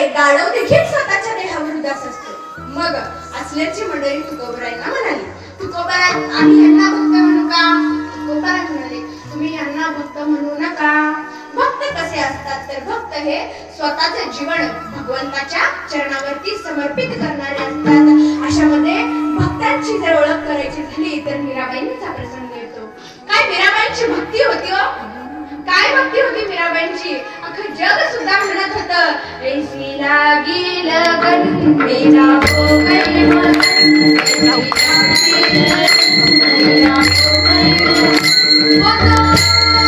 गाढव देखील स्वतःच्या देहावर उदास असतो. मग असल्याची मंडळी तुकोबरायांना म्हणाली, तुकोबराय आम्ही यांना भक्त म्हणू का? तुकोबराय म्हणाले, तुम्ही यांना भक्त म्हणू नका. भक्त कसे असतात तर भक्त हे स्वतःचे जीवन भगवंताच्या चरणावरती समर्पित करणारे असतात. अशामध्ये भक्तांची जर ओळख करायची झाली तर मीराबाईंचा प्रसंग येतो. काय मीराबाईंची भक्ती होती हो, काय भक्ती होती मीराबाईंची. अख्खं जग सुद्धा म्हणत होतं, ऐसी लागी लगन मेरा हो गई मन, ऐसी लागी मेरा हो गई मन, वो तो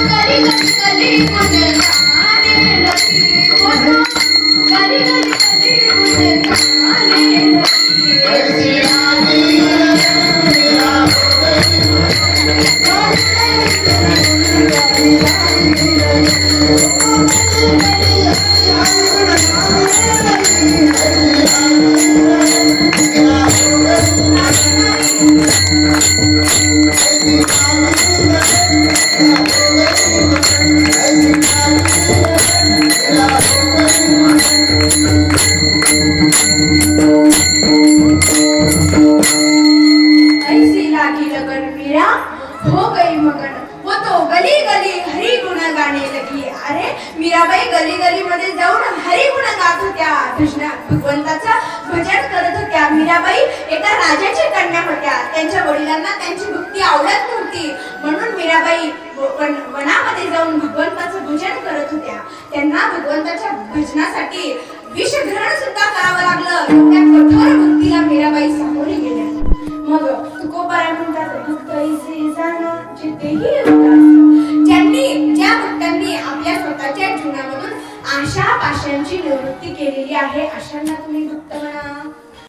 गली गली गली मुझे गाने लगी, वो तो गली गली गली मुझे गाने लगी, ऐसी लागी लगन मेरा हो गई ऐसी लागी लगन मेरा हो गई मगन, वो तो गली गली हरी गुण गाणे लगी. अरे मीराबाई गली गली मध्ये जाऊन हरी गुण गात होत्या, भगवंताचं भजन करत होत्या. मीराबाई एका राजाची कन्या होत्या. त्यांच्या वडिलांना त्यांची भक्ती आवडत नव्हती, म्हणून मीराबाई वनामध्ये जाऊन भगवंताचं भजन करत होत्या. त्यांना भगवंताच्या भजनासाठी विषग्रहण सुद्धा करावं लागलं. एवढ्या कठोर भक्तीला मीराबाई सामोरी गेल्या. मग तुकोबराय म्हणतात, भक्त ऐसे जाणं जिथेही उदास. ज्या भक्तांनी आपल्या स्वतःच्या जीवनामधून आशा पाशांची निवृत्ती केलेली आहे, अशांना तुम्ही भक्त म्हणा.